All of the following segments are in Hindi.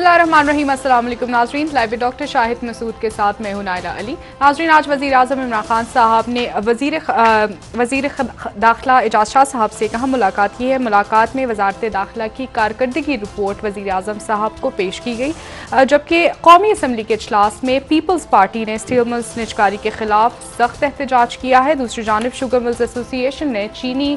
बिस्मिल्लाहिर्रहमानिर्रहीम। अस्सलाम वालेकुम नाज़रीन, live with doctor Shahid Masood के साथ मैं हूं नाइला अली। नाज़रीन, आज वज़ीर आज़म इमरान खान साहब ने वज़ीर दाखिला एजाज शाह साहब से कहाँ मुलाकात की है। मुलाकात में वज़ारत दाखिला की कारकर्दगी रिपोर्ट वज़ीर आज़म साहब को पेश की गई, जबकि कौमी असम्बली के इजलास में पीपल्स पार्टी ने स्टील मिल्स निजकारी के खिलाफ सख्त एहतजाज किया है। दूसरी जानब शुगर मिल्स एसोसिएशन ने चीनी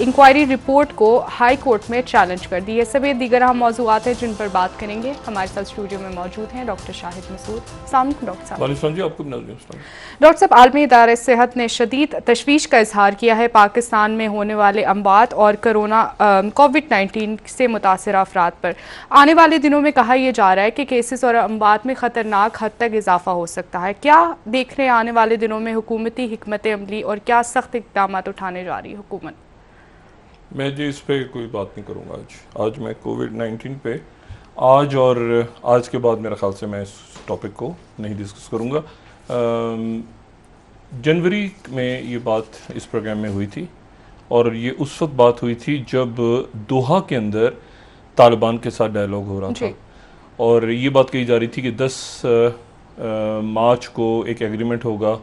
इंक्वायरी रिपोर्ट को हाई कोर्ट में चैलेंज कर दी है। सभी दीगर अहम मौज़ूआत हैं जिन पर बात करेंगे। हमारे साथ स्टूडियो में मौजूद हैं डॉक्टर शाहिद मसूद। अस्सलाम वालेकुम डॉक्टर साहब। डॉक्टर साहब, आलमी इदारे सेहत ने शदीद तशवीश का इजहार किया है पाकिस्तान में होने वाले अमवात और कोविड-19 से मुतासर अफराद पर। आने वाले दिनों में कहा यह जा रहा है कि केसेस और अमवात में ख़तरनाक हद तक इजाफा हो सकता है। क्या देख रहे हैं आने वाले दिनों में हुकूमती हिकमत अमली और क्या सख्त इक़दाम उठाने जा रही है हुकूमत? मैं जी इस पर कोई बात नहीं करूँगा। आज मैं कोविड-19 पे आज के बाद मेरे ख्याल से मैं इस टॉपिक को नहीं डिस्कस करूँगा। जनवरी में ये बात इस प्रोग्राम में हुई थी और ये उस वक्त बात हुई थी जब दोहा के अंदर तालिबान के साथ डायलॉग हो रहा था और ये बात कही जा रही थी कि 10 मार्च को एक एग्रीमेंट होगा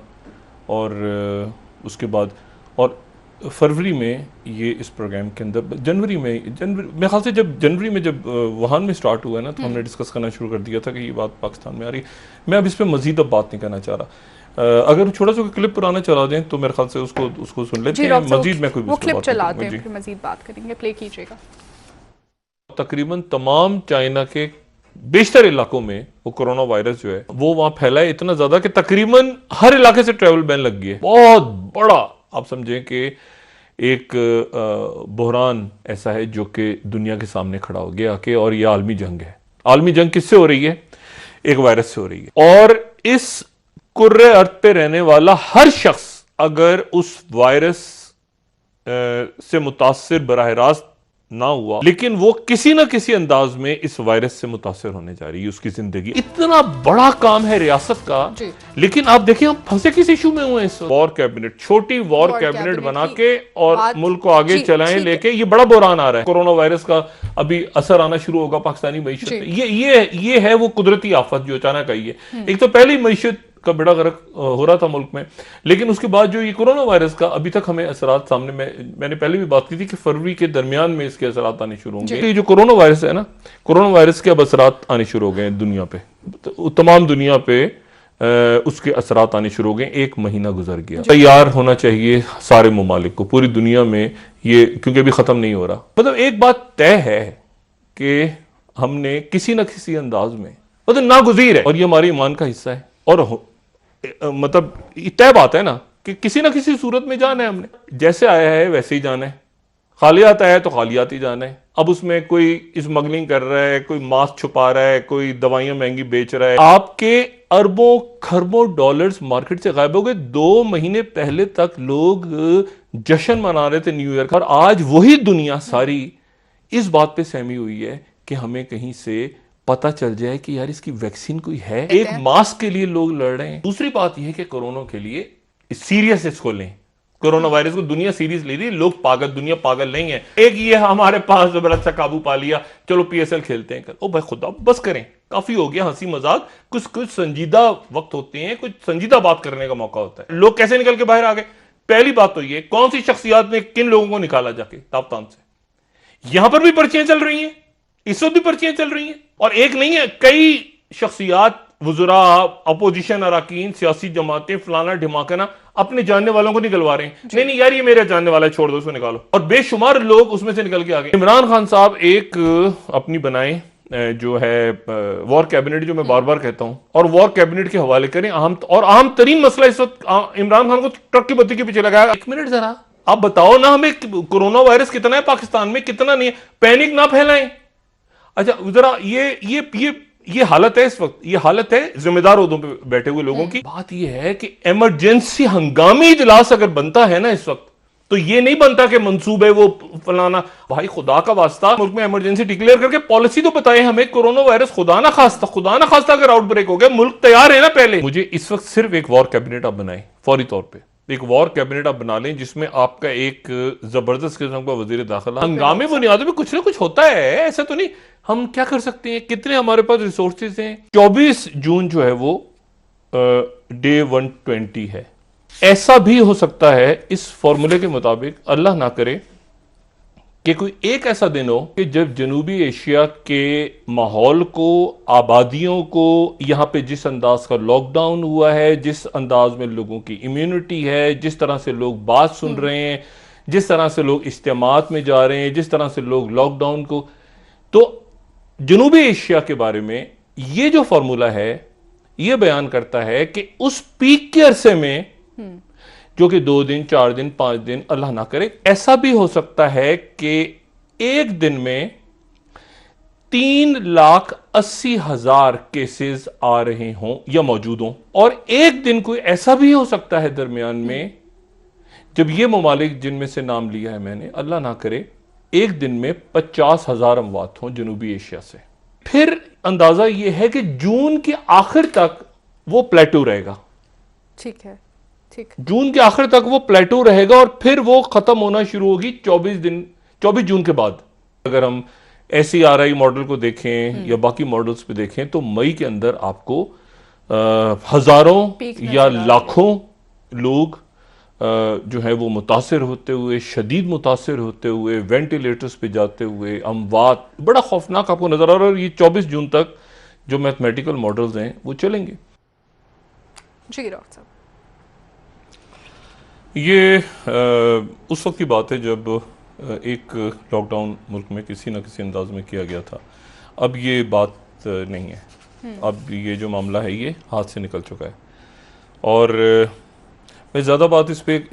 और उसके बाद और फरवरी में ये इस प्रोग्राम के अंदर जनवरी मेरे ख्याल से जब जनवरी में जब वुहान में स्टार्ट हुआ है ना, तो हमने डिस्कस करना शुरू कर दिया था कि ये बात पाकिस्तान में आ रही है। मैं अब इस पर मजीद बात नहीं करना चाह रहा। अगर छोटा सा क्लिप पुराना चला दें तो मेरे ख्याल से उसको सुन लेते हैं। मजीद मैं कोई क्लिप चलाते हैं, फिर मजीद बात करेंगे। प्ले कीजिएगा। तकरीबन तमाम चाइना के बेशतर इलाकों में वो कोरोना वायरस जो है वो वहां फैला है इतना ज्यादा कि तकरीबन हर इलाके से ट्रेवल बैन लग गई है। बहुत बड़ा आप समझें कि एक बहरान ऐसा है जो कि दुनिया के सामने खड़ा हो गया कि और ये आलमी जंग है। आलमी जंग किससे हो रही है? एक वायरस से हो रही है। और इस कुर्रे अर्थ पे रहने वाला हर शख्स अगर उस वायरस से मुतासिर बराह रास्त ना हुआ, लेकिन वो किसी ना किसी अंदाज में इस वायरस से मुतासिर होने जा रही है उसकी जिंदगी। इतना बड़ा काम है रियासत का, लेकिन आप देखिए हम फंसे किस इशू में हुए हैं। वॉर कैबिनेट, छोटी वॉर कैबिनेट बना के और मुल्क को आगे चलाएं लेके, ये बड़ा बहरान आ रहा है। कोरोना वायरस का अभी असर आना शुरू होगा पाकिस्तानी मईशत पे। ये है वो कुदरती आफत जो अचानक आई है। एक तो पहली मईशत का बेड़ा गर्क हो रहा था मुल्क में, लेकिन उसके बाद जो ये कोरोना वायरस का अभी तक हमें असरात सामने मैंने पहले भी बात की थी कि फरवरी के दरमियान में इसके असरात आने शुरू होंगे। ये जो कोरोना वायरस है ना, कोरोना वायरस के अब असरात आने शुरू हो गए दुनिया पे, तमाम दुनिया पे उसके असरात आने शुरू हो गए। 1 महीना गुजर गया। तैयार होना चाहिए सारे ममालिक को, पूरी दुनिया में ये, क्योंकि अभी खत्म नहीं हो रहा। मतलब एक बात तय है कि हमने किसी न किसी अंदाज में मतलब नागुज़ीर है और ये हमारे ईमान का हिस्सा है और मतलब तय बात है ना कि किसी ना किसी सूरत में जाना है। हमने जैसे आया है वैसे ही जाना है। खालियात आया है तो खालियात ही जाना है। अब उसमें कोई स्मगलिंग कर रहा है, कोई मास्क छुपा रहा है, कोई दवाइयां महंगी बेच रहा है। आपके अरबों खरबों डॉलर्स मार्केट से गायब हो गए। 2 महीने पहले तक लोग जश्न मना रहे थे न्यू ईयर का, और आज वही दुनिया सारी इस बात पे सहमी हुई है कि हमें कहीं से पता चल जाए कि यार इसकी वैक्सीन कोई है। एक मास्क के लिए लोग लड़ रहे हैं। दूसरी बात यह है कि कोरोना के लिए सीरियस इसको लें। कोरोना वायरस को दुनिया सीरियस ले रही है। लोग पागल, दुनिया पागल नहीं है। एक ये हमारे पास जबरदस्त सा काबू पा लिया, चलो पीएसएल खेलते हैं। ओ भाई खुदा बस करें, काफी हो गया हंसी मजाक। कुछ संजीदा वक्त होते हैं, कुछ संजीदा बात करने का मौका होता है। लोग कैसे निकल के बाहर आ गए? पहली बात तो ये, कौन सी शख्सियात ने किन लोगों को निकाला जाके ताबतान से। यहां पर भी पर्चियां चल रही हैं, इस वक्त भी पर्चियां चल रही हैं, और एक नहीं है, कई शख्सियात, वज़रा, अपोजिशन अरकान, सियासी जमातें, फलाना ढिमाकना अपने जानने वालों को निकलवा रहे हैं। नहीं यार ये मेरा जानने वाला है, छोड़ दो, उसको निकालो। और बेशुमार लोग उसमें से निकल के आ गए। इमरान खान साहब एक अपनी बनाए जो है वॉर कैबिनेट, जो मैं बार बार कहता हूं, और वॉर कैबिनेट के हवाले करें। अहम तरीन मसला इस वक्त इमरान खान को ट्रक की बत्ती के पीछे लगाया। 1 मिनट जरा आप बताओ ना हमें, कोरोना वायरस कितना है पाकिस्तान में, कितना नहीं है। पैनिक ना फैलाएं। अच्छा जरा ये हालत है इस वक्त, ये हालत है जिम्मेदार ओहदों पे बैठे हुए लोगों की। बात ये है कि इमरजेंसी हंगामी इजलास अगर बनता है ना इस वक्त, तो ये नहीं बनता कि मंसूबे वो फलाना। भाई खुदा का वास्ता मुल्क में इमरजेंसी डिक्लेयर करके पॉलिसी तो बताए हमें। कोरोना वायरस खुदा ना खास्ता अगर आउटब्रेक हो गया, मुल्क तैयार है ना पहले। मुझे इस वक्त सिर्फ एक वॉर कैबिनेट आप बनाए फौरी तौर पर, एक वॉर कैबिनेट आप बना लें जिसमें आपका एक जबरदस्त किस्म का वजीर दाखिला, हंगामी बुनियादों पे कुछ ना कुछ होता है, ऐसा तो नहीं। हम क्या कर सकते हैं, कितने हमारे पास रिसोर्सेज हैं। 24 जून जो है वो डे 120 है। ऐसा भी हो सकता है इस फॉर्मूले के मुताबिक, अल्लाह ना करे कि कोई एक ऐसा दिन हो कि जब जनूबी एशिया के माहौल को, आबादियों को, यहां पे जिस अंदाज का लॉकडाउन हुआ है, जिस अंदाज में लोगों की इम्यूनिटी है, जिस तरह से लोग बात सुन रहे हैं, जिस तरह से लोग इज्तिमात में जा रहे हैं, जिस तरह से लोग लॉकडाउन को, तो जनूबी एशिया के बारे में ये जो फॉर्मूला है ये बयान करता है कि उस पीक के अरसे में, जो कि 2 दिन 4 दिन 5 दिन, अल्लाह ना करे, ऐसा भी हो सकता है कि एक दिन में 3,80,000 केसेस आ रहे हों या मौजूद हों। और एक दिन कोई ऐसा भी हो सकता है दरमियान में जब ये ममालिक जिनमें से नाम लिया है मैंने, अल्लाह ना करे, एक दिन में 50,000 अमवात हों जनूबी एशिया से। फिर अंदाजा यह है कि जून के आखिर तक वो प्लेटो रहेगा। ठीक है, ठीक। जून के आखिर तक वो प्लेटो रहेगा और फिर वो खत्म होना शुरू होगी 24 जून के बाद। अगर हम SCRI मॉडल को देखें या बाकी मॉडल्स पे देखें तो मई के अंदर आपको हजारों या लाखों लोग जो है वो मुतासिर होते हुए, शदीद मुतासिर होते हुए, वेंटिलेटर्स पे जाते हुए, अमवात, बड़ा खौफनाक आपको नजर आ रहा है। और ये 24 जून तक जो मैथमेटिकल मॉडल्स हैं वो चलेंगे। जी डॉक्टर साहब, ये उस वक्त की बात है जब एक लॉकडाउन मुल्क में किसी न किसी अंदाज में किया गया था। अब ये बात नहीं है, अब ये जो मामला है ये हाथ से निकल चुका है। और मैं ज़्यादा बात इस पर,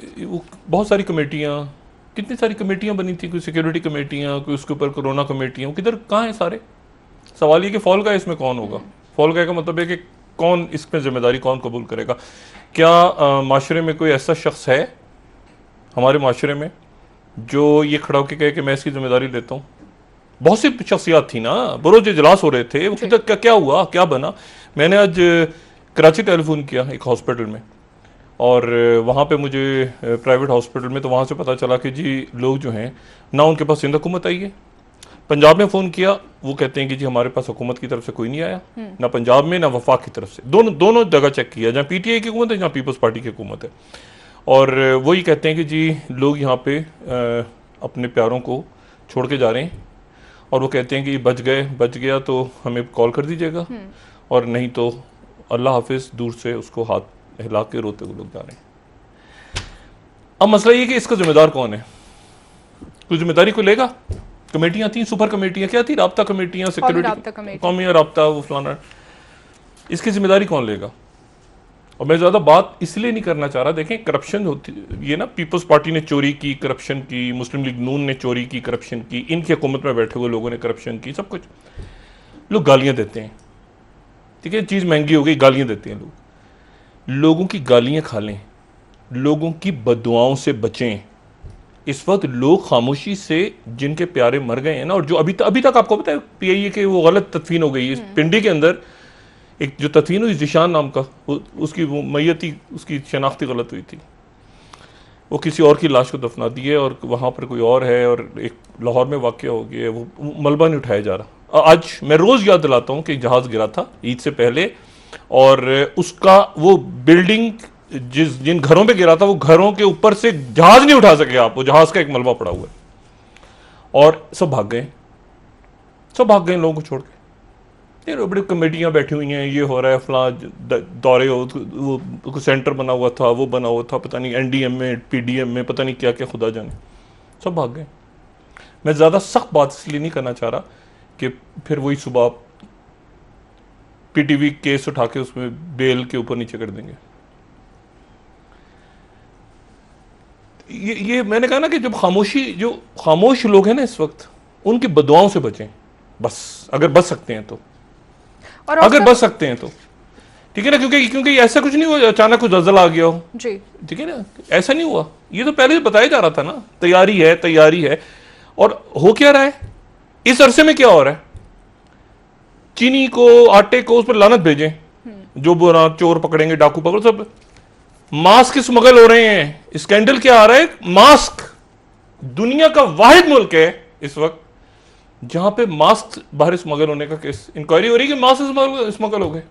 बहुत सारी कमेटियाँ, कितनी सारी कमेटियाँ बनी थी, कोई सिक्योरिटी कमेटियाँ, कोई उसके ऊपर कोरोना कमेटियाँ, किधर कहाँ हैं सारे। सवाल ये कि फॉल का इसमें कौन होगा। फॉल का मतलब है कि कौन इसमें जिम्मेदारी कौन कबूल करेगा। क्या माशरे में कोई ऐसा शख्स है, हमारे माशरे में, जो ये खड़ा होकर कहे कि मैं इसकी जिम्मेदारी लेता हूँ। बहुत सी शख्सियात थी ना, बरोज इजलास हो रहे थे, वो किधर क्या हुआ, क्या बना। मैंने आज कराची टेलीफोन किया एक हॉस्पिटल में, और वहाँ पे मुझे प्राइवेट हॉस्पिटल में, तो वहाँ से पता चला कि जी लोग जो हैं ना उनके पास सिंध हुकूमत आई है। पंजाब में फ़ोन किया, वो कहते हैं कि जी हमारे पास हुकूमत की तरफ से कोई नहीं आया, ना पंजाब में ना वफाक की तरफ से। दोनों जगह चेक किया, जहाँ PTI की हुकूमत है, जहाँ पीपल्स पार्टी की हुकूमत है। और वही कहते हैं कि जी लोग यहाँ पे अपने प्यारों को छोड़ के जा रहे हैं, और वो कहते हैं कि बच गया तो हमें कॉल कर दीजिएगा, और नहीं तो अल्लाह हाफिज़, दूर से उसको हाथ हिला के रोते हुए लोग जा रहे हैं। अब मसला ये कि इसका जिम्मेदार कौन है, कोई जिम्मेदारी को लेगा। कमेटियां थी, सुपर कमेटियां, क्या थी, राब्ता कमेटियां, सिक्योरिटी, कौमी राब्ता, वो फलाना, इसकी जिम्मेदारी कौन लेगा। और मैं ज़्यादा बात इसलिए नहीं करना चाह रहा, देखें करप्शन होती, ये ना पीपल्स पार्टी ने चोरी की, करप्शन की, मुस्लिम लीग नून ने चोरी की, करप्शन की, इनकी हुकूमत में बैठे हुए लोगों ने करप्शन की, सब कुछ। लोग गालियां देते हैं, ठीक है, चीज़ महंगी हो गई, गालियां देते हैं लोग। लोगों की गालियां खा लें, लोगों की बददुआओं से बचें। इस वक्त लोग खामोशी से, जिनके प्यारे मर गए हैं ना, और जो अभी तक आपको पता है PIA के वो गलत तदफीन हो गई है। पिंडी के अंदर एक जो तदफीन हुई जिशान नाम का, उसकी वो मैयती, उसकी शनाख्ती गलत हुई थी, वो किसी और की लाश को दफना दी है, और वहाँ पर कोई और है, और एक लाहौर में वाक़या हो गया है, वो मलबा नहीं उठाया जा रहा। आज मैं रोज़ याद दिलाता हूँ कि जहाज़ गिरा था ईद से पहले, और उसका वो बिल्डिंग जिन घरों पे गिरा था, वो घरों के ऊपर से जहाज नहीं उठा सके आप, वो जहाज का एक मलबा पड़ा हुआ है, और सब भाग गए लोगों को छोड़ के। ये बड़ी कमेटियां बैठी हुई हैं, ये हो रहा है, फला दौरे हो, वो सेंटर बना हुआ था, वो बना हुआ था, पता नहीं NDM में, PDM में, पता नहीं क्या क्या, खुदा जाने, सब भाग गए। मैं ज़्यादा सख्त बात इसलिए नहीं करना चाह रहा कि फिर वही सुबह PTV केस उठा के उसमें बेल के ऊपर नीचे कर देंगे। ये मैंने कहा ना कि जब जो खामोश लोग हैं ना इस वक्त, उनकी बदुआओं से बचें बस, अगर बच सकते हैं तो, और अगर बच सकते हैं तो, ठीक है ना। क्योंकि ऐसा कुछ नहीं हुआ अचानक कुछ ज़लज़ला आ गया हो जी, ठीक है ना, ऐसा नहीं हुआ। ये तो पहले बताया जा रहा था ना, तैयारी है। और हो क्या रहा है इस अरसे में, क्या हो रहा है, चीनी को, आटे को, उस पर लानत भेजें, जो बुरा चोर पकड़ेंगे, डाकू पकड़ो, सब मास्क स्मगल हो रहे हैं। स्कैंडल क्या आ रहा है? मास्क दुनिया का वाहिद मुल्क है इस वक्त जहां पे मास्क बाहर स्मगल होने का केस, इंक्वायरी हो रही है कि मास्क स्मगल हो गए।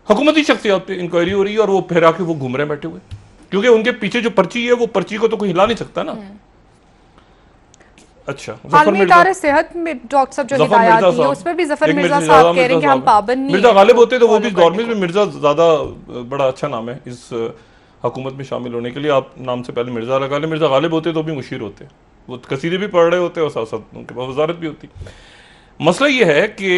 हुकूमती शख्सियात पे इंक्वायरी हो रही है और वो फिर आके वो घूम रहे बैठे हुए, क्योंकि उनके पीछे जो पर्ची है वो पर्ची को तो कोई हिला नहीं सकता ना। अच्छा, आलमी इदारे सेहत में डॉक्टर साहब जो हिदायत दी है उसमें भी जफर मिर्जा साहब कह रहे हैं कि हम पाबंद नहीं, मिर्जा गालिब होते तो वो भी गवर्नमेंट में मिर्जा ज्यादा बड़ा अच्छा नाम है इस हुकूमत में शामिल होने के लिए। आप नाम से पहले मिर्जा लगा ले। मिर्जा गालिब होते तो भी मुशीर होते, वो कसीदे भी पढ़ रहे होते और साथ साथ उनके पास वजारत भी होती। मसला ये है कि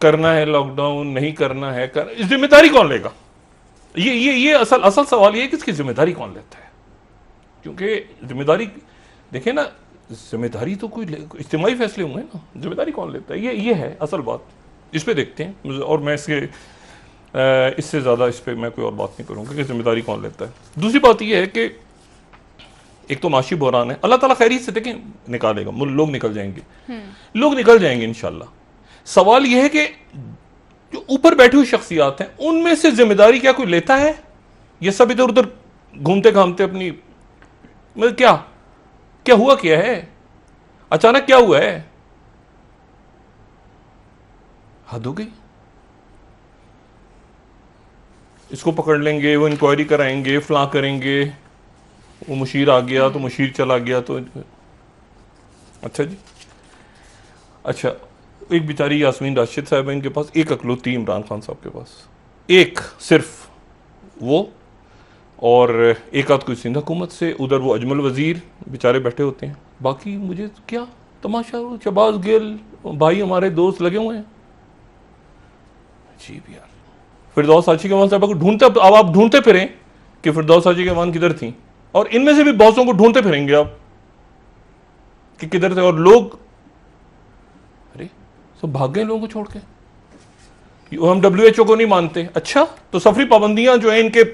करना है लॉकडाउन, नहीं करना है, जिम्मेदारी कौन लेगा? ये असल सवाल ये है कि इसकी जिम्मेदारी कौन लेता है? क्योंकि जिम्मेदारी देखें ना, जिम्मेदारी तो कोई इज्तिमाई फैसले होंगे ना, जिम्मेदारी कौन लेता है? ये है असल बात। इस पे देखते हैं और मैं इससे ज़्यादा इस पे मैं कोई और बात नहीं करूँगा कि जिम्मेदारी कौन लेता है। दूसरी बात ये है कि एक तो माशी बहरान है, अल्लाह ताला खैरियत से देखें निकालेगा, लोग निकल जाएंगे, लोग निकल जाएंगे इंशाल्लाह। सवाल यह है कि जो ऊपर बैठी हुई शख्सियात हैं उनमें से जिम्मेदारी क्या कोई लेता है? ये सब इधर उधर घूमते घामते अपनी, मतलब क्या हुआ, क्या है, अचानक क्या हुआ है? हद हो गई। इसको पकड़ लेंगे, वो इंक्वायरी कराएंगे, फलां करेंगे, वो मुशीर आ गया तो मुशीर चला गया तो अच्छा जी। अच्छा, एक बेचारी यास्मीन राशिद साहब है, इनके पास एक अकलौती इमरान खान साहब के पास, एक सिर्फ वो, और एक आध कोई सिंध हुकूमत से, उधर वो अजमल वजीर बेचारे बैठे होते हैं। बाकी मुझे तो क्या तमाशा, शहबाज गिल भाई हमारे दोस्त लगे हुए हैं। अजीब यार। फिरदौस हाजी के साहब को ढूंढते, अब आप ढूंढते फिरें कि फिरदौस हाजी के किधर थी, और इनमें से भी बॉसों को ढूंढते फिरेंगे आप कि किधर थे, और लोग अरे सब भाग गए लोगों को छोड़ के। हम WHO को नहीं मानते। अच्छा, तो सफरी पाबंदियां जो है इनके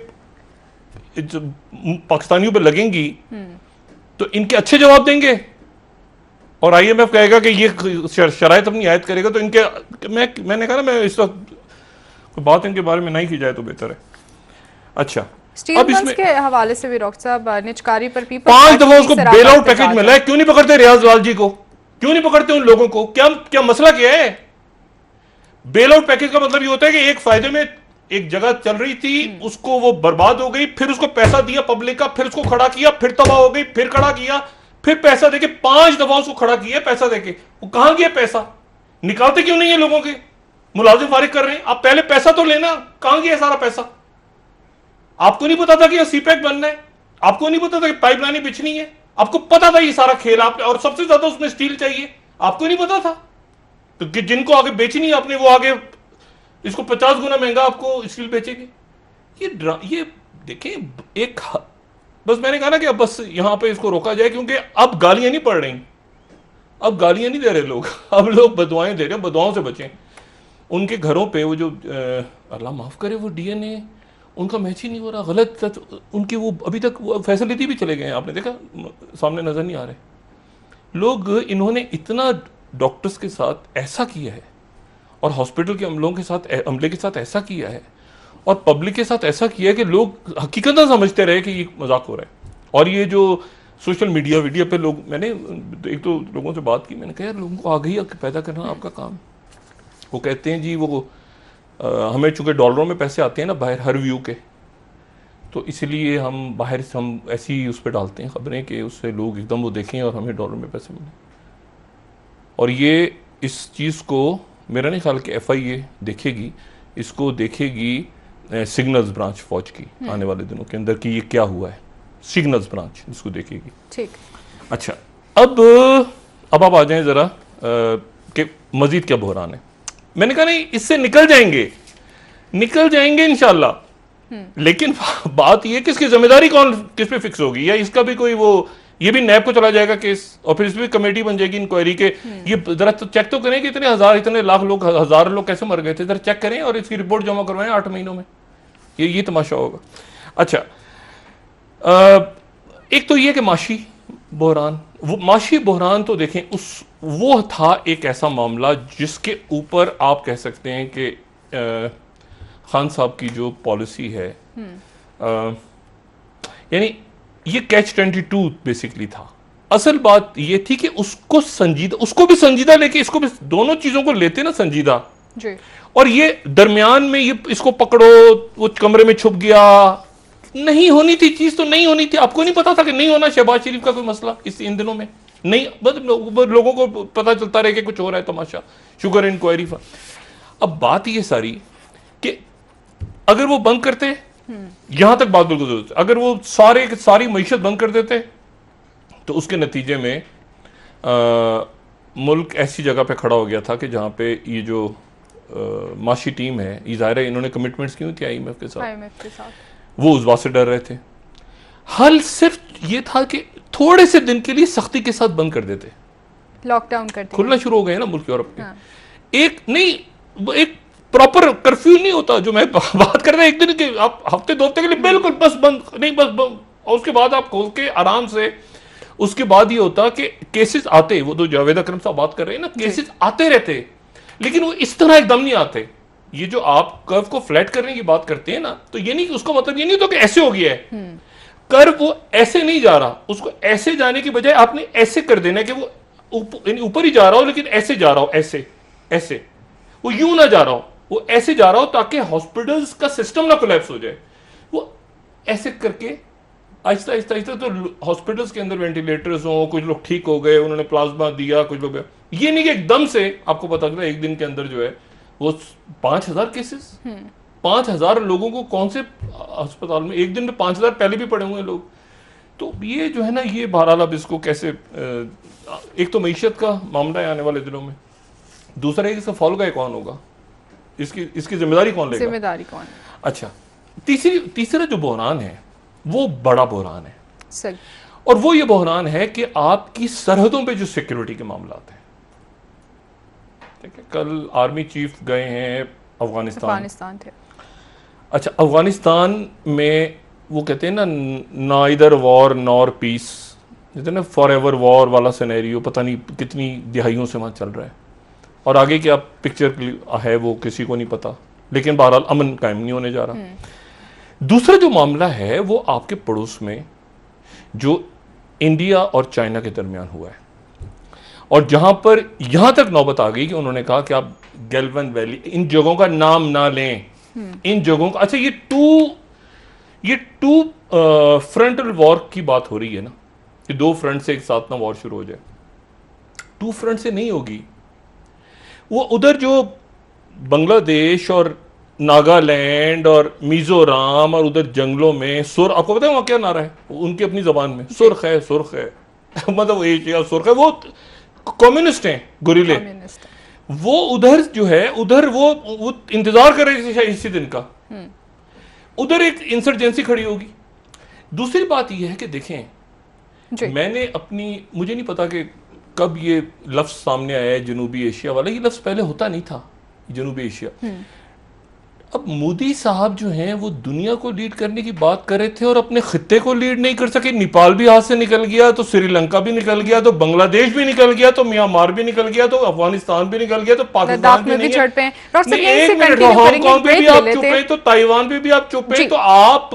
पाकिस्तानियों पे लगेंगी तो इनके अच्छे जवाब देंगे, और IMF कहेगा कि ये शराइत अपनी आयत करेगा तो इनके मैंने कहा ना, मैं इस वक्त बात इनके बारे में नहीं की जाए तो बेहतर है। अच्छा, अब इसमें के हवाले से भी डॉक्टर साहब निचकारी पर 5 दफा उसको बेल आउट पैकेज मिला है, क्यों नहीं पकड़ते रियाज लाल जी को? क्यों नहीं पकड़ते उन लोगों को? क्या मसला क्या है? बेल आउट पैकेज का मतलब ये होता है कि एक फायदे में एक जगह चल रही थी, उसको वो बर्बाद हो गई, फिर उसको पैसा दिया पब्लिक का, फिर उसको खड़ा किया, फिर तबाह हो गई, फिर खड़ा किया, फिर पैसा देके 5 दफा उसको खड़ा किया पैसा देके। वो कहां गया पैसा? निकालते क्यों नहीं है लोगों के? मुलाजिम फारिग कर रहे हैं, आप पहले पैसा तो लेना। कहां गया सारा पैसा? आपको नहीं पता था कि सीपैक बनना है? आपको नहीं पता था कि पाइपलाइनें बिछनी है? आपको पता था ये सारा खेल आपने, और सबसे ज्यादा उसमें स्टील चाहिए, आपको नहीं पता था? तो कि जिनको आगे बेचनी है आपने, वो आगे इसको 50 गुना महंगा आपको स्टील बेचेंगे। ये देखें, एक बस मैंने कहा ना कि अब बस यहां पे इसको रोका जाए, क्योंकि अब गालियां नहीं पड़ रही, अब गालियां नहीं दे रहे लोग, अब लोग बदुआएं दे रहे हैं। बदुआओं से बचें। उनके घरों पे वो जो अल्लाह माफ करे वो DNA उनका मैच ही नहीं हो रहा, गलत उनकी वो अभी तक वो फैसिलिटी भी चले गए हैं, आपने देखा सामने नजर नहीं आ रहे लोग। इन्होंने इतना डॉक्टर्स के साथ ऐसा किया है, और हॉस्पिटल के अमले के साथ ऐसा किया है, और पब्लिक के साथ ऐसा किया है कि लोग हकीकत समझते रहे कि ये मजाक हो रहा है। और ये जो सोशल मीडिया पे लोग, मैंने एक तो लोगों से बात की, मैंने कहा यार लोगों को आगे ही पैदा करना आपका काम। वो कहते हैं जी वो हमें चूंकि डॉलरों में पैसे आते हैं ना बाहर हर व्यू के, तो इसलिए हम बाहर से हम ऐसी उस पर डालते हैं खबरें कि उससे लोग एकदम वो देखें और हमें डॉलर में पैसे मिले। और ये इस चीज़ को मेरा नहीं ख्याल कि FIA देखेगी, इसको देखेगी सिग्नल्स ब्रांच फौज की आने वाले दिनों के अंदर कि ये क्या हुआ है, सिग्नल्स ब्रांच इसको देखेगी। ठीक। अच्छा, अब आप आ जाएं ज़रा कि मज़ीद क्या बहरान है। मैंने कहा नहीं, इससे निकल जाएंगे इंशाल्लाह, लेकिन बात ये किसकी जिम्मेदारी किस पे फिक्स होगी, या इसका भी कोई वो, ये भी नैब को चला जाएगा केस, और फिर इस पर कमेटी बन जाएगी इंक्वायरी के। ये जरा तो चेक तो करें कि इतने लाख लोग, हजार लोग कैसे मर गए थे, जरा चेक करें और इसकी रिपोर्ट जमा करवाएं 8 महीनों में। ये तमाशा होगा। अच्छा, एक तो ये कि माशी बहरान तो देखें, वो था एक ऐसा मामला जिसके ऊपर आप कह सकते हैं कि खान साहब की जो पॉलिसी है, यानी ये कैच-22 बेसिकली था। असल बात ये थी कि उसको संजीदा, उसको भी संजीदा लेके इसको भी, दोनों चीजों को लेते ना संजीदा जी। और ये दरमियान में ये इसको पकड़ो, वो कमरे में छुप गया, नहीं होनी थी चीज, तो नहीं होनी थी। आपको नहीं पता था कि नहीं होना शहबाज शरीफ का कोई मसला इन दिनों में नहीं, बस लोगों को पता चलता रहे कि कुछ हो रहा है तमाशा, शुगर इंक्वायरी। अब बात ये सारी कि अगर वो बंद करते, यहां तक बात बिल्कुल जरूरत है, अगर वो सारी मईशत बंद कर देते तो उसके नतीजे में मुल्क ऐसी जगह पे खड़ा हो गया था कि जहां पे ये जो माशी टीम है, ये ज़ाहिर है इन्होंने कमिटमेंट्स की हुई थी IMF के साथ, वो उस बात से डर रहे थे। हल सिर्फ ये था कि थोड़े से दिन के लिए सख्ती के साथ बंद कर देते, लॉकडाउन करते, खुलना शुरू हो गए ना मुल्क यूरोप के। एक प्रॉपर कर्फ्यू नहीं होता जो मैं बात कर रहा हूं, एक दिन के, आप हफ्ते 2 हफ्ते के लिए बिल्कुल बस बंद नहीं, बस बंद, और उसके बाद आप खोल के आराम से। उसके बाद ये होता कि केसेस आते, वो तो जावेद अकरम साहब बात कर रहे हैं ना, केसेस आते रहते, लेकिन वो इस तरह एकदम नहीं आते। ये जो आप कर्व को फ्लैट करने की बात करते हैं ना, तो ये नहीं, उसका मतलब ये नहीं होता कि ऐसे हो गया है कर्व, वो ऐसे नहीं जा रहा, उसको ऐसे जाने की बजाय आपने ऐसे कर देना कि वो ऊपर ही जा रहा हो, लेकिन ऐसे जा रहा हो, ऐसे ऐसे, वो यूं ना जा रहा हो, वो ऐसे जा रहा हो ताकि हॉस्पिटल्स का सिस्टम ना कोलैप्स हो जाए। वो ऐसे करके आहिस्ता आहिस्ता आहिस्ता, तो हॉस्पिटल्स के अंदर वेंटिलेटर्स हो, कुछ लोग ठीक हो गए, उन्होंने प्लाज्मा दिया, कुछ लोग, ये नहीं कि एकदम से आपको पता चला एक दिन के अंदर जो है वो 5000 केसेस, 5000 लोगों को कौन से अस्पताल में एक दिन में 5000 पहले भी पड़े हुए लोग। तो ये जो है ना, ये बहरहाल अब इसको कैसे, एक तो मईशत का मामला है आने वाले दिनों में, दूसरा है इसका फॉल गाय कौन होगा, इसकी जिम्मेदारी कौन लेगा, जिम्मेदारी कौन। अच्छा, तीसरा जो बहरान है वो बड़ा बहरान है सही, और वो ये बहरान है कि आपकी सरहदों पे जो सिक्योरिटी के मामला हैं। ठीक है, कल आर्मी चीफ गए हैं अफगानिस्तान थे। अच्छा, अफगानिस्तान में वो कहते हैं ना इधर वॉर नॉर पीस, कहते हैं ना फॉर एवर वॉर वाला सिनेरियो, पता नहीं कितनी दिहाइयों से वहां चल रहा है, और आगे क्या पिक्चर है वो किसी को नहीं पता, लेकिन बहरहाल अमन कायम नहीं होने जा रहा। दूसरा जो मामला है वो आपके पड़ोस में जो इंडिया और चाइना के दरमियान हुआ है, और जहां पर यहां तक नौबत आ गई कि उन्होंने कहा कि आप गैल्वन वैली, इन जगहों का नाम ना लें, इन जगहों का। अच्छा, ये टू फ्रंटल वॉर की बात हो रही है ना, कि 2 फ्रंट से एक साथ ना वॉर शुरू हो जाए, 2 फ्रंट से नहीं होगी। वो उधर जो बांग्लादेश और नागालैंड और मिजोरम और उधर जंगलों में आपको पता है वहां क्या नारा है उनकी अपनी जबान में, सुर्ख है सुर्ख है मतलब एशिया सुर्ख है, वो कम्युनिस्ट हैं, गुरिल्ले, वो उधर जो है, उधर वो इंतजार कर रहे थे इसी दिन का, उधर एक इंसर्जेंसी खड़ी होगी। दूसरी बात यह है कि देखें, मैंने मुझे नहीं पता कि कब ये लफ्ज सामने आया है जनूबी एशिया वाला, ये लफ्ज पहले होता नहीं था जनूबी एशिया। अब मोदी साहब जो हैं वो दुनिया को लीड करने की बात कर रहे थे और अपने खित्ते को लीड नहीं कर सके। नेपाल भी हाथ से निकल गया, तो श्रीलंका भी निकल गया, तो बांग्लादेश भी निकल गया, तो म्यांमार भी निकल गया, तो अफगानिस्तान भी निकल गया, तो पाकिस्तान भी नहीं है। एक मिनट, हांगकांग पे भी आप चुप हैं, तो ताइवान पे भी आप चुप हैं, तो आप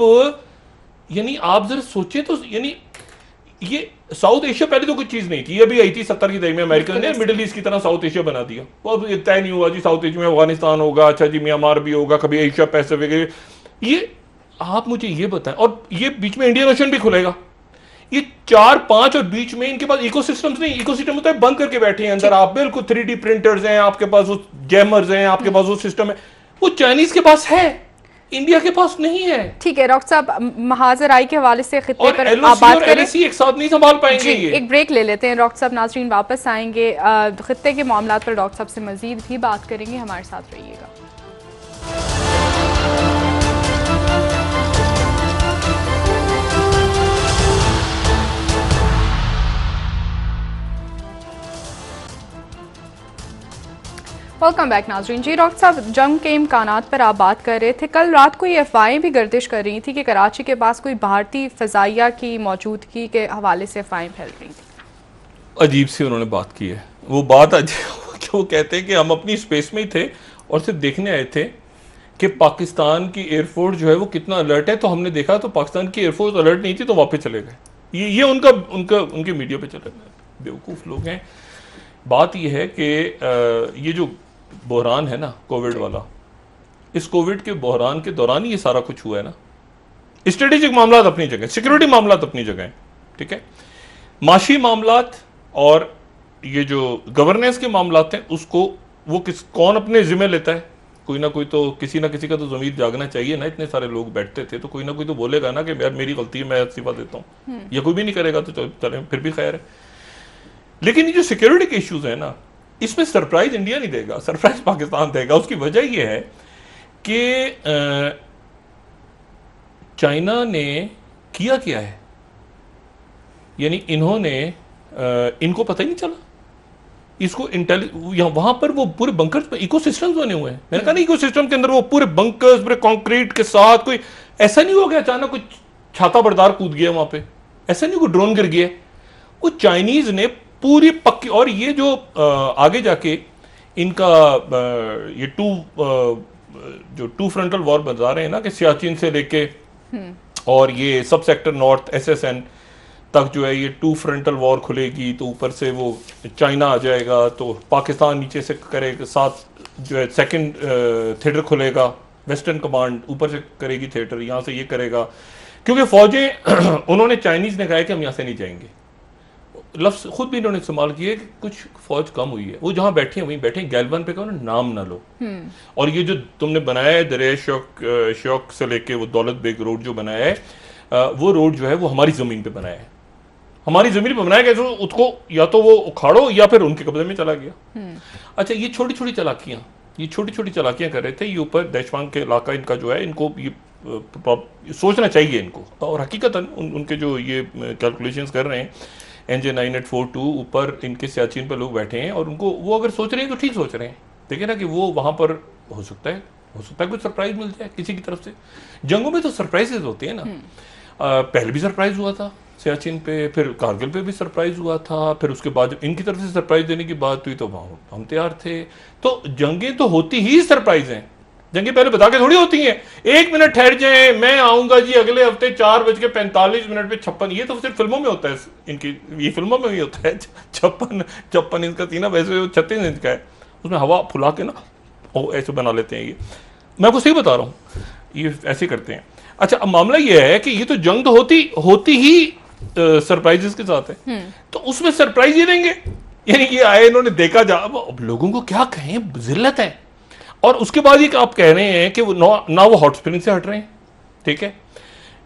यानी आप जरा सोचें, तो यानी ये साउथ एशिया पहले तो कुछ चीज नहीं थी, ये भी आई थी 70 की दशक में, अमेरिकन ने मिडिल ईस्ट की तरह साउथ एशिया बना दिया। वो तय नहीं हुआ जी साउथ एशिया में अफगानिस्तान होगा, अच्छा जी म्यांमार भी होगा, कभी एशिया पैसिफिक, ये आप मुझे ये बताएं। और ये बीच में इंडियन ओशन भी खुलेगा, ये 4-5, और बीच में इनके पास इकोसिस्टम्स नहीं, इकोसिस्टम होता है बंद करके बैठे हैं अंदर, आप बिल्कुल 3D प्रिंटर्स हैं आपके पास, वो जैमर्स हैं आपके पास, वो सिस्टम है, वो चाइनीज के पास है, इंडिया के पास नहीं है। ठीक है डॉक्टर साहब, महाजराई के हवाले से खित्ते पर आप बात करें, एक साथ नहीं संभाल पाएंगे ये। एक ब्रेक ले लेते हैं डॉक्टर साहब, नाज़रीन वापस आएंगे, खित्ते के मामला पर डॉक्टर साहब से मजीद भी बात करेंगे, हमारे साथ रहिएगा। वेलकम बैक नाज़रीन। जी डॉक्टर साहब, जंग के इम्कानात पर आप बात कर रहे थे। कल रात को ये अफवाहें भी गर्दिश कर रही थी कि कराची के पास कोई भारतीय फ़ज़ाइया की मौजूदगी के हवाले से अफवाहें फैल रही थी। अजीब सी उन्होंने बात की है, वो बात वो कहते हैं कि हम अपनी स्पेस में ही थे और सिर्फ देखने आए थे कि पाकिस्तान की एयरफोर्स जो है वो कितना अलर्ट है, तो हमने देखा तो पाकिस्तान की एयरफोर्स अलर्ट नहीं थी तो वापस चले गए। ये उनका उनका उनके मीडिया पे चले गए, बेवकूफ़ लोग हैं। बात ये है कि ये जो बहरान है ना कोविड वाला, इस कोविड के बहरान के दौरान ही ये सारा कुछ हुआ है ना। स्ट्रेटेजिक मामला अपनी जगह, सिक्योरिटी मामला अपनी जगह है, ठीक है। माशी मामलात और ये जो गवर्नेंस के मामलात हैं उसको वो कौन अपने जिम्मे लेता है? कोई ना कोई तो, किसी ना किसी का तो ज़मीर जागना चाहिए ना। इतने सारे लोग बैठते थे तो कोई ना कोई तो बोलेगा ना कि यार मेरी गलती है, मैं इस्तीफा देता हूँ। या कोई भी नहीं करेगा तो चले, फिर भी खैर है। लेकिन ये जो सिक्योरिटी के इश्यूज है ना, इसमें सरप्राइज इंडिया नहीं देगा, सरप्राइज पाकिस्तान देगा। उसकी वजह यह है कि चाइना ने किया क्या है, यानी इन्होंने इनको पता ही नहीं चला। इसको वहां पर वो पूरे बंकर्स पर इकोसिस्टम्स बने हुए हैं। मैंने कहा ना, इकोसिस्टम के अंदर वो पूरे बंकर्स, पूरे कंक्रीट के साथ, कोई ऐसा नहीं हो गया अचानक कोई छाता बरदार कूद गया वहां पे, ऐसा नहीं कोई ड्रोन गिर गया। वो चाइनीज ने पूरी पक्की, और ये जो आगे जाके इनका ये टू फ्रंटल वॉर बता रहे हैं ना, कि सियाचिन से लेके और ये सब सेक्टर नॉर्थ SSN तक जो है ये टू फ्रंटल वॉर खुलेगी, तो ऊपर से वो चाइना आ जाएगा, तो पाकिस्तान नीचे से करेगा, साथ जो है सेकंड थिएटर खुलेगा, वेस्टर्न कमांड ऊपर से करेगी थिएटर, यहाँ से ये करेगा। क्योंकि फौजें उन्होंने, चाइनीज ने कहा है कि हम यहाँ से नहीं जाएंगे। लफ्ज़ खुद भी इन्होंने इस्तेमाल किए कि कुछ फौज कम हुई है, वो जहाँ बैठे हैं वहीं बैठे हैं, गैलवन पे कहो ना, नाम ना लो। और ये जो तुमने बनाया है दरिया शौक से लेके वो दौलत बेग रोड जो बनाया है, वो रोड जो है वो हमारी ज़मीन पे बनाया है, हमारी ज़मीन पे बनाया गया, तो उसको या तो वो उखाड़ो या फिर उनके कब्जे में चला गया। अच्छा, ये छोटी छोटी चालाकियाँ कर रहे थे। ये ऊपर देशवांग के इलाका इनका जो है, इनको ये सोचना चाहिए इनको। और हकीकतन उनके जो ये कैलकुलेशंस कर रहे हैं, NJ-9842 ऊपर इनके सियाचिन पर लोग बैठे हैं, और उनको वो अगर सोच रहे हैं तो ठीक सोच रहे हैं। देखिए ना कि वो वहाँ पर हो सकता है कुछ सरप्राइज मिल जाए किसी की तरफ से। जंगों में तो सरप्राइजेज होते हैं ना। पहले भी सरप्राइज हुआ था सियाचिन पे, फिर कारगिल पे भी सरप्राइज हुआ था, फिर उसके बाद इनकी तरफ से सरप्राइज देने की बात हुई तो वहाँ हम तैयार थे। तो जंगें तो होती ही सरप्राइज हैं, जंगें पहले बता के थोड़ी होती हैं। 1 मिनट ठहर जाए, मैं आऊंगा जी अगले हफ्ते 4:45 पे 56। ये तो सिर्फ फिल्मों में होता है इनकी, ये फिल्मों में भी होता है। 56 इंच का सीना, वैसे 36 इंच का है, उसमें हवा फुला के ना ओ ऐसे बना लेते हैं। ये मैं आपको सही बता रहा हूँ, ये ऐसे करते हैं। अच्छा, अब मामला ये है कि ये तो जंग तो होती ही सरप्राइजेस के साथ है, तो उसमें सरप्राइज ये देंगे। यानी ये आए, इन्होंने देखा जा, अब लोगों को क्या कहें, जिल्लत है। और उसके बाद ये आप कह रहे हैं कि वो ना वो हॉट स्प्रिंग से हट रहे हैं, ठीक है,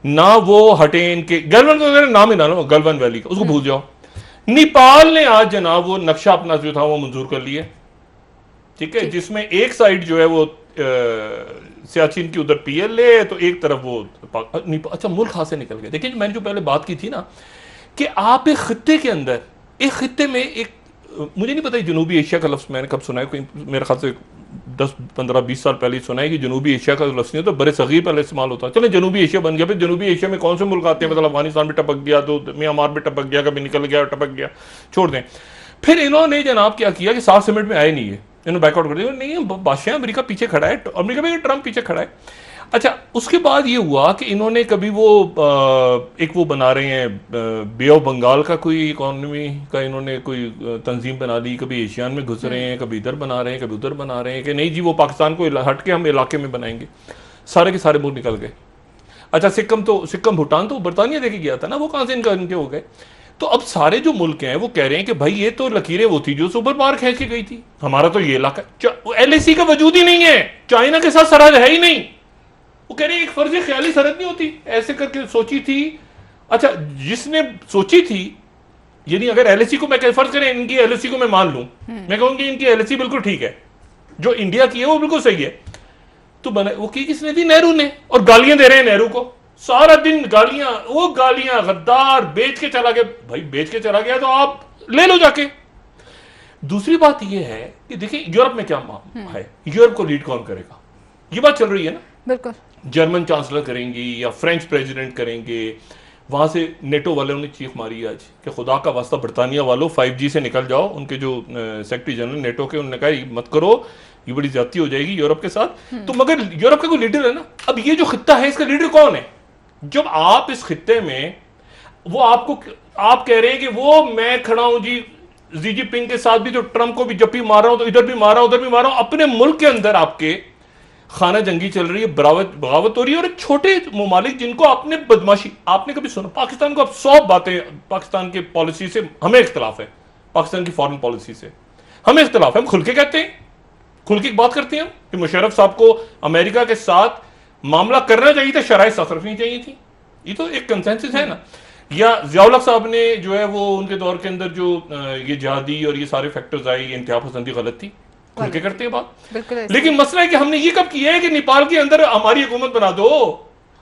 ना वो हटे इनके गलवान वगैरह, नाम ही ना लो गलवान वैली का, उसको भूल जाओ। नेपाल ने आज जनाब वो नक्शा अपना जो था वो मंजूर कर लिया, ठीक है, जिसमें एक साइड जो है वो सियाचिन की उधर PLA, तो एक तरफ वो अच्छा मुल्क हाथ से निकल गए। देखिए, मैंने जो पहले बात की थी ना कि आप एक खित्ते के अंदर, एक खित्ते में एक, मुझे नहीं पता जनूबी एशिया का लफ्ज़ मैंने कब सुना है, कोई मेरे ख्याल से 10, 15, 20 साल पहले सुना है कि जनूबी एशिया का लफ्ज़ नहीं होता, बड़े सगीर पहले इस्तेमाल होता है। चले जनूबी एशिया बन गया, फिर जनूबी एशिया में कौन से मुल्क आते हैं, मतलब अफगानिस्तान में टपक गया, तो म्यांमार में टपक गया, कभी निकल गया, टपक गया, छोड़ दें। फिर इन्होंने जनाब क्या किया कि 7 समिट में आए नहीं है, इन्होंने बैकआउट कर दिया। नहीं, बादशाह अमेरिका पीछे खड़ा है, अमेरिका में ट्रंप पीछे खड़ा है। अच्छा, उसके बाद ये हुआ कि इन्होंने कभी वो एक वो बना रहे हैं बे ऑफ बंगाल का कोई इकोनॉमी का इन्होंने कोई तंजीम बना ली, कभी एशियान में घुस रहे हैं, कभी इधर बना रहे हैं, कभी उधर बना रहे हैं कि नहीं जी वो पाकिस्तान को हट के हम इलाके में बनाएंगे। सारे के सारे मुल्क निकल गए। अच्छा, सिक्किम भूटान तो बरतानिया देके गया था ना, वो कहाँ से इनके हो गए। तो अब सारे जो मुल्क हैं वो कह रहे हैं कि भाई ये तो लकीरें वो थी जो सुपर पार खींच के गई थी, हमारा तो ये इलाका, LAC का वजूद ही नहीं है, चाइना के साथ सरहद है ही नहीं। वो कह रहे हैं एक फर्जी ख्याली सरहद नहीं होती, ऐसे करके सोची थी। अच्छा, जिसने सोची थी, यानी अगर LAC को मैं फर्ज करें, इनकी LAC को मैं मान लूं, मैं कहूंगी इनकी LAC बिल्कुल ठीक है, जो इंडिया की है वो बिल्कुल सही है, तो बना वो की किसने दी, नेहरू ने। और गालियां दे रहे हैं नेहरू को, सारा दिन गालियां, वो गालियां, गद्दार, बेच के चला गया। भाई बेच के चला गया तो आप ले लो जाके। दूसरी बात यह है कि देखिए यूरोप में क्या है, यूरोप को लीड कौन करेगा, ये बात चल रही है ना। बिल्कुल, जर्मन चांसलर करेंगी या फ्रेंच प्रेसिडेंट करेंगे। वहां से नेटो वालों ने चीख मारी आज कि खुदा का वास्ता बरतानिया वालों 5G से निकल जाओ। उनके जो सेक्रेटरी जनरल नेटो के, उन्होंने कहा मत करो, ये बड़ी ज्यादती हो जाएगी यूरोप के साथ। तो मगर यूरोप का कोई लीडर है ना, अब ये जो खित्ता है इसका लीडर कौन है? जब आप इस खित्ते में वो आपको आप कह रहे हैं कि वो मैं खड़ा हूं जी जिनपिंग के साथ भी, तो ट्रंप को भी जब भी मार रहा हूं तो इधर भी मार रहा हूं उधर भी मार रहा हूं, अपने मुल्क के अंदर आपके खाना जंगी चल रही है, बगावत हो रही है, और छोटे ममालिक जिनको आपने बदमाशी, आपने कभी सुना पाकिस्तान को? अब 100 बातें पाकिस्तान के पॉलिसी से हमें इख्तलाफ है, पाकिस्तान की फॉरेन पॉलिसी से हमें इख्तलाफ है, हम खुल के कहते हैं, खुल के बात करते हैं कि मुशर्रफ साहब को अमेरिका के साथ मामला करना चाहिए था, शराइ सख्त रखनी चाहिए थी, ये तो एक कंसेंसस है ना। या ज़ियाउल हक साहब ने जो है वो उनके दौर के अंदर जो ये जिहादी और ये सारे फैक्टर्स आए, ये इंतहा पसंदी गलत थी, खुल के करते हैं बात। लेकिन मसला है कि हमने ये कब किया है कि नेपाल के अंदर हमारी हुकूमत बना दो,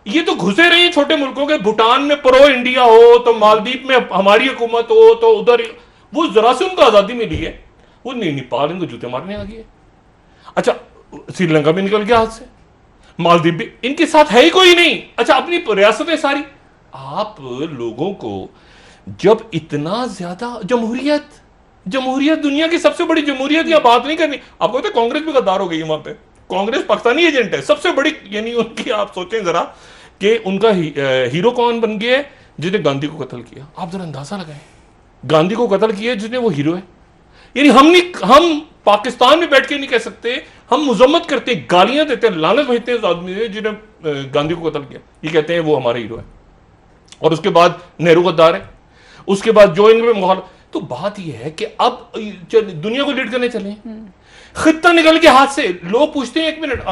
ये तो घुसे रहे हैं छोटे मुल्कों के, भूटान में प्रो इंडिया हो तो मालदीव में हमारी हुकूमत हो तो उधर वो जरा से उनको आजादी मिली है, वो नहीं नेपाल इनको जूते मारने आ गए। अच्छा श्रीलंका भी निकल गया हाथ से, मालदीव भी, इनके साथ है ही कोई नहीं। अच्छा अपनी रियासतें सारी, आप लोगों को जब इतना ज्यादा जमहूरियत दुनिया की सबसे बड़ी जमहूरियत, या बात नहीं करनी, आपको पता है कांग्रेस भी गद्दार हो गई वहां पे, कांग्रेस पाकिस्तानी एजेंट है सबसे बड़ी, यानी उनकी आप सोचें जरा कि उनका हीरो कौन बन गया है? जिसने गांधी को कत्ल किया। आप जरा अंदाजा लगाएं, गांधी को कत्ल किया जिसने, वो हीरो है। यानी हम पाकिस्तान में बैठ के नहीं कह सकते, हम मुजम्मत करते, गालियां देते हैं, लानत भेजते हैं उस आदमी ने जिन्हें गांधी को कत्ल किया, ये कहते हैं वो हमारा हीरो है। और उसके बाद नेहरू गद्दार है, उसके बाद जो इनमें मुखालिफ। तो बात यह है कि अब दुनिया को लीड करने चले, खित्ता निकल के हाथ से। लोग पूछते हैं एक मिनट,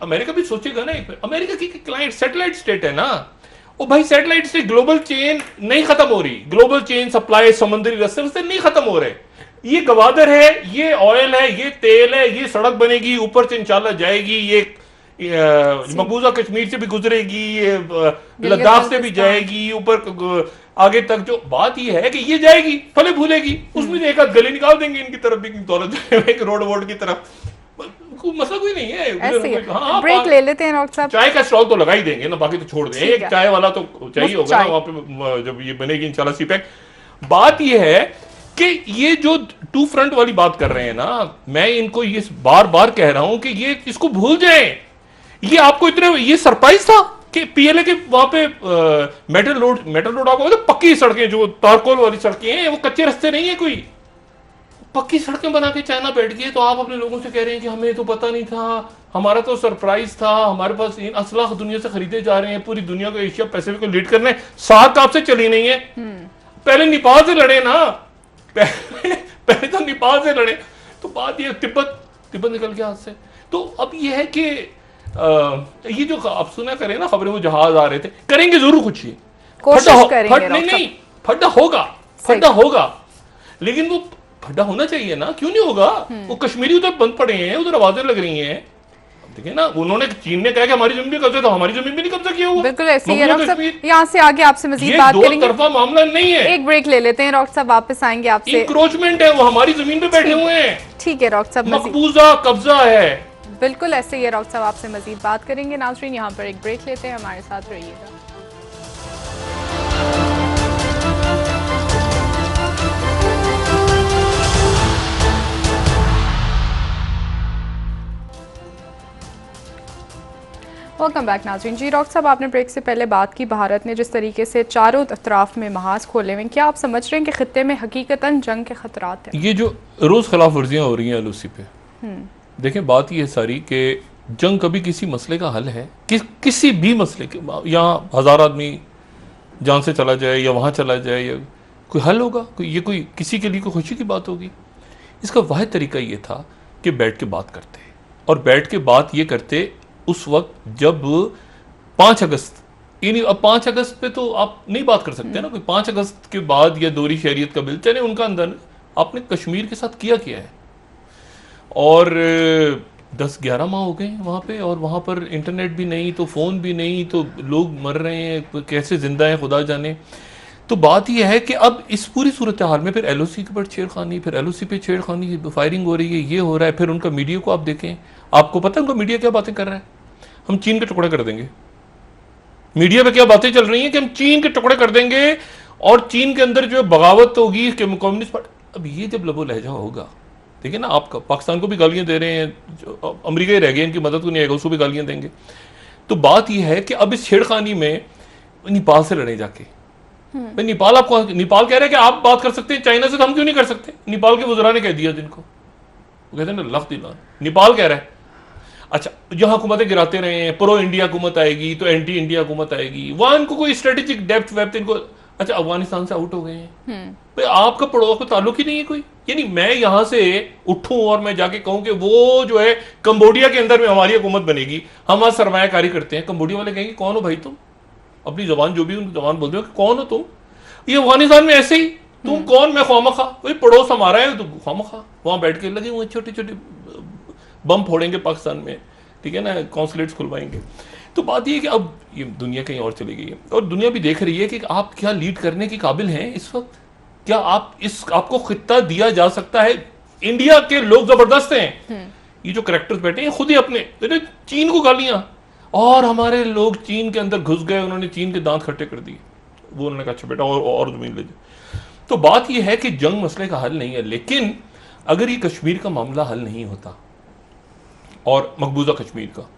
अमेरिका भी सोचेगा ना एक मिनट, अमेरिका की क्लाइंट सैटेलाइट स्टेट है ना, ओ भाई सैटेलाइट से ग्लोबल चेन नहीं खत्म हो रही, ग्लोबल चेन सप्लाई समुद्री रास्ते से नहीं खत्म हो रहे। ये गवादर है, ये ऑयल है, ये तेल है, ये सड़क बनेगी ऊपर से इंशाल्लाह जाएगी, ये मकबूजा कश्मीर से भी गुजरेगी, ये लद्दाख से भी जाएगी ऊपर आगे तक। जो बात ये है कि ये जाएगी फले भूलेगी, उसमें एक आध गली निकाल देंगे इनकी तरफ भी, दौलत एक रोड की तरफ, मसला कोई नहीं है। हाँ, ब्रेक ले लेते हैं डॉक्टर साहब, चाय का स्टॉल तो लगा ही देंगे ना, बाकी तो छोड़ दें, एक चाय वाला तो चाहिए होगा ना वहां पे जब ये बनेगी इंशाल्लाह सीपैक। बात ये है कि ये जो टू फ्रंट वाली बात कर रहे हैं ना, मैं इनको ये बार बार कह रहा हूं कि ये इसको भूल जाएं। ये आपको इतने ये सरप्राइज था कि पीएलए के वहां पे मेटल रोड आपको तो पक्की सड़कें, जो तारकोल वाली सड़कें हैं, वो कच्चे रास्ते नहीं है, कोई पक्की सड़कें बना के चाइना बैठ गई। तो आप अपने लोगों से कह रहे हैं कि हमें तो पता नहीं था, हमारा तो सरप्राइज था, हमारे पास इन असलाह दुनिया से खरीदे जा रहे हैं, पूरी दुनिया को एशिया पैसिफिक को लीड करने, साथ आपसे चली नहीं है। पहले नेपाल से लड़े ना, पहले तो नेपाल से लड़े। तो बात ये तिब्बत निकल गया हाथ से। तो अब ये है कि ये जो आप सुना करें ना खबरें, वो जहाज आ रहे थे, करेंगे जरूर कुछ ही, नहीं फड्डा होगा, लेकिन वो फड्डा होना चाहिए ना, क्यों नहीं होगा? वो कश्मीरी उधर बंद पड़े हैं, उधर आवाजें लग रही हैं। देखिए ना, उन्होंने चीन ने कहा कि हमारी जमीन पे कब्जा, तो हमारी जमीन पे नहीं कब्जा किया हुआ। बिल्कुल ऐसे ही है डॉक्टर साहब, यहाँ से आगे आपसे मजीद बात करेंगे। दो तरफा मामला नहीं है। एक ब्रेक ले लेते हैं डॉक्टर साहब, वापस आएंगे आपसे। इंक्रोचमेंट है, वो हमारी जमीन पे बैठे हुए हैं। ठीक है डॉक्टर साहब, मकबूजा कब्जा है। बिल्कुल ऐसे ही है डॉक्टर साहब, आपसे मजीद बात करेंगे। नाज़रीन यहाँ पर एक ब्रेक लेते हैं, हमारे साथ रहिएगा। वेलकम बैक नाज़रीन। जी डॉक्टर साहब, आपने ब्रेक से पहले बात की भारत ने जिस तरीके से चारों अतराफ में महाज खोले हुए, क्या आप समझ रहे हैं कि खित्ते में हकीकतन जंग के खतरात हैं? ये जो रोज खिलाफ वर्जियां हो रही हैं एलओसी पे, देखें बात ये सारी कि जंग कभी किसी मसले का हल है? किसी भी मसले के, यहाँ 1000 आदमी जान से चला जाए या वहाँ चला जाए, या कोई हल होगा? कोई किसी के लिए कोई खुशी की बात होगी? इसका वाहिद तरीका ये था कि बैठ के बात करते, और बैठ के बात ये करते उस वक्त जब 5 अगस्त, यानी अब 5 अगस्त पे तो आप नहीं बात कर सकते ना, कोई 5 अगस्त के बाद या दोहरी शहरियत का बिल, चले उनका अंदर आपने कश्मीर के साथ किया है, और 10-11 माह हो गए वहाँ पे, और वहाँ पर इंटरनेट भी नहीं, तो फ़ोन भी नहीं, तो लोग मर रहे हैं, कैसे जिंदा हैं खुदा जाने। तो बात यह है कि अब इस पूरी सूरत हाल में फिर एलओसी के ऊपर छेड़खानी, फिर एलओसी पे छेड़खानी, फायरिंग हो रही है, ये हो रहा है। फिर उनका मीडिया को आप देखें, आपको पता है उनका मीडिया क्या बातें कर रहा है? हम चीन के टुकड़े कर देंगे। मीडिया पे क्या बातें चल रही हैं कि हम चीन के टुकड़े कर देंगे, और चीन के अंदर जो बगावत होगी कि कम्युनिस्ट पार्टी। अब ये जब लबो लहजा होगा, देखिए ना, आप पाकिस्तान को भी गालियां दे रहे हैं, अमेरिका ही रह गए, इनकी मदद को नहीं आएगा, उसको भी गालियां देंगे। तो बात यह है कि अब इस छेड़खानी में नेपाल से लड़े जाके, भाई नेपाल, आपको नेपाल कह रहा है कि आप बात कर सकते हैं चाइना से, तो हम क्यों नहीं कर सकते? नेपाल के वज़रा ने कह दिया जिनको, वो कहते हैं ना लख दिला, नेपाल कह रहा है। अच्छा, जहां हुकूमतें गिराते रहे हैं, प्रो इंडिया हुकूमत आएगी तो एंटी इंडिया हुकूमत आएगी, वहां इनको कोई स्ट्रेटेजिक डेप्थ वेप्थ इनको, अच्छा अफगानिस्तान से आउट हो गए हैं, भाई आपका पड़ोस को ताल्लुक ही नहीं है कोई। यानी मैं यहां से उठूं और मैं जाके कहूं कि वो जो है कंबोडिया के अंदर में हमारी हुकूमत बनेगी, हम वहां सरमायाकारी करते हैं, कंबोडिया वाले कहेंगे कौन हो भाई तुम, अपनी जबान जो भी उनकी जबान बोलते हो कि कौन हो तुम, ये अफगानिस्तान में ऐसे ही तुम कौन, मैं खामखा, भाई पड़ोस हमारा है तो खामखा वहां बैठ के लगे हुए छोटे छोटे बम फोड़ेंगे पाकिस्तान में, ठीक है ना, कॉन्सुलेट्स खुलवाएंगे। तो बात ये कि अब ये दुनिया कहीं और चली गई है और दुनिया भी देख रही है कि आप क्या लीड करने के काबिल हैं इस वक्त, क्या आपको खित्ता दिया जा सकता है? इंडिया के लोग जबरदस्त हैं, ये जो करेक्टर्स बैठे हैं खुद ही अपने चीन को गालियां, और हमारे लोग चीन के अंदर घुस गए, उन्होंने चीन के दांत खट्टे कर दिए, वो उन्होंने कहा अच्छा बेटा और जमीन ले जाओ। तो बात यह है कि जंग मसले का हल नहीं है, लेकिन अगर ये कश्मीर का मामला हल नहीं होता और मकबूजा कश्मीर का,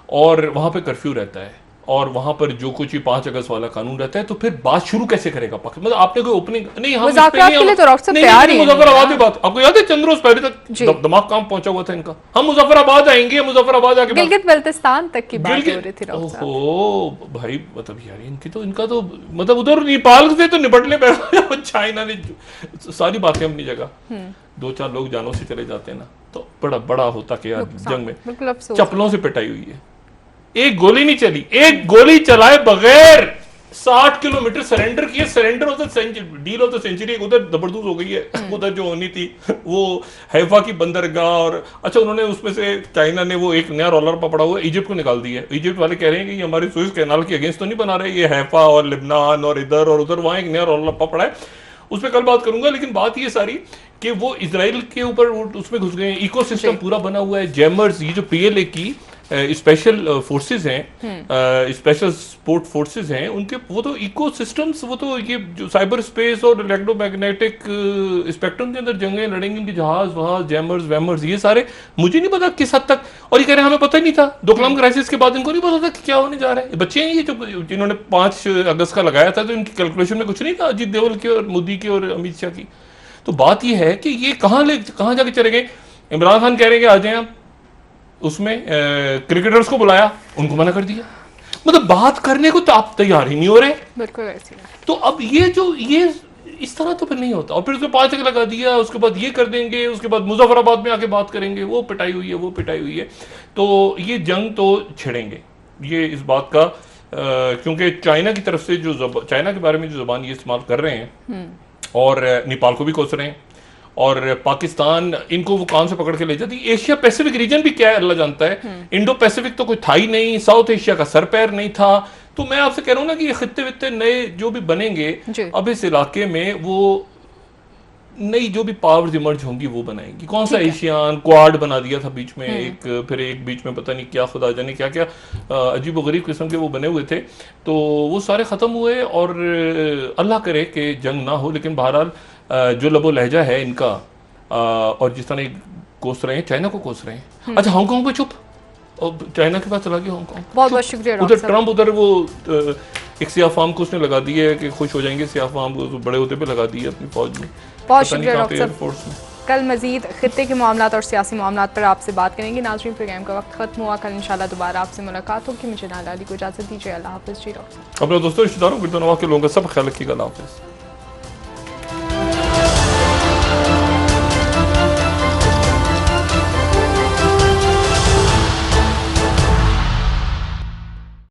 और वहां पे कर्फ्यू रहता है और वहां पर जो कुछ 5 अगस्त वाला कानून रहता है, तो फिर बात शुरू कैसे करेगा पाकिस्तान? मतलब आपने कोई ओपनिंग नहीं, हम मुज़ाकरात के लिए तो डॉक्टर साहब तैयार ही हैं। मुजफ्फराबाद की बात आपको याद है? चंद रोज पहले तक दिमाग काम पहुंचा हुआ था इनका, हम मुजफ्फराबाद आएंगे, मुजफ्फराबाद आके गिलगित बल्तिस्तान तक की बात हो रही थी डॉक्टर साहब। ओहो भाई, मतलब यार इनका तो मतलब उधर नेपाल से तो निपटने पे चाइना ने सारी बातें अपनी जगह, 2-4 लोग जानों से चले जाते हैं ना, तो बड़ा होता कि यार जंग में चप्पलों से पिटाई हुई है, एक गोली नहीं चली, एक गोली चलाए बगैर 60 किलोमीटर सरेंडर किए, surrender of the century, deal of the century उधर जबरदस्त हो गई है। उधर जो होनी थी वो हैफा की बंदरगाह, और अच्छा उन्होंने उसमें से चाइना ने वो एक नया रोलर पकड़ा हुआ इजिप्ट को निकाल दिया है। इजिप्ट वाले कह रहे हैं कि ये हमारे सुएज कैनाल के अगेंस्ट तो नहीं बना रहे, ये हैफा और लिबनान और इधर और उधर, वहां एक नया रोलर पकड़ा है, उस पर कल बात करूंगा। लेकिन बात ये सारी कि वो इजराइल के ऊपर उसमें घुस गए, इकोसिस्टम पूरा बना हुआ है। जैमर्स, ये जो PLA की स्पेशल फोर्सेस हैं, स्पेशल सपोर्ट फोर्सेस हैं, उनके वो तो इकोसिस्टम्स, वो तो ये जो साइबर स्पेस और इलेक्ट्रोमैग्नेटिक स्पेक्ट्रम के अंदर जंगें लड़ेंगे, इनके जहाज वहाज, जैमर्स वैमर्स, ये सारे मुझे नहीं पता किस हद तक, और ये कह रहे हैं हमें पता ही नहीं था, डोकलाम क्राइसिस के बाद इनको नहीं पता था कि क्या होने जा रहा है। बच्चे हैं ये जो जिन्होंने 5 अगस्त का लगाया था, तो इनकी कैलकुलेशन में कुछ नहीं था अजीत डोभाल की और मोदी की और अमित शाह की। तो बात ये है कि ये कहाँ जाके चले गए। इमरान खान कह रहे हैं कि आ जाए आप, उसमें क्रिकेटर्स को बुलाया, उनको मना कर दिया, मतलब बात करने को तो आप तैयार ही नहीं हो रहे। बिल्कुल ऐसी है। तो अब ये इस तरह तो फिर नहीं होता, और फिर उसको 5 लगा दिया, उसके बाद ये कर देंगे, उसके बाद मुजफ्फराबाद में आके बात करेंगे, वो पिटाई हुई है, वो पिटाई हुई है। तो ये जंग तो छिड़ेंगे, ये इस बात का, क्योंकि चाइना की तरफ से जो चाइना के बारे में जो जुबान ये इस्तेमाल कर रहे हैं, और नेपाल को भी कोस रहे हैं, और पाकिस्तान इनको वो कान से पकड़ के ले जाती। एशिया पैसिफिक रीजन भी क्या है अल्लाह जानता है, इंडो पैसिफिक तो कोई था ही नहीं, साउथ एशिया का सर पैर नहीं था। तो मैं आपसे कह रहा हूं ना कि ये खित्ते वित्ते नए जो भी बनेंगे अब इस इलाके में, वो नई जो भी पावर्स इमर्ज होंगी वो बनाएंगी। कौन सा एशियान क्वाड बना दिया था बीच में एक, फिर एक बीच में पता नहीं क्या, खुदा जाने क्या क्या अजीब गरीब किस्म के वो बने हुए थे, तो वो सारे खत्म हुए। और अल्लाह करे कि जंग ना हो, लेकिन बहरहाल जो लबो लहजा है इनका, और जिस तरह कोस रहे हैं, चाइना को कोस रहे हैं। अच्छा, हांगकांग पे चुप, और चाइना के पास चला गया हांगकांग। बहुत बहुत शुक्रिया। उधर ट्रंप, उधर वो एक सियाह फार्म को उसने लगा दी है कि खुश हो जाएंगे, सियाह फार्म को बड़े होते पे लगा दी है अपनी फौज में। बहुत शुक्रिया डॉक्टर साहब। कल मजीद खित्ते के मामलात और सियासी मामलात पर आपसे बात करेंगे। नाज़रीन, प्रोग्राम का वक्त खत्म हुआ, कल इंशाल्लाह दोबारा आपसे मुलाकात होगी। मुझे नाला अली को इजाज़त दीजिए। अल्लाह हाफ़िज़ जी डॉक्टर। अपने दोस्तों, रिश्तेदारों, गिरदोनवा के लोगों का सब ख्याल रखिएगा। अल्लाह हाफ़िज़।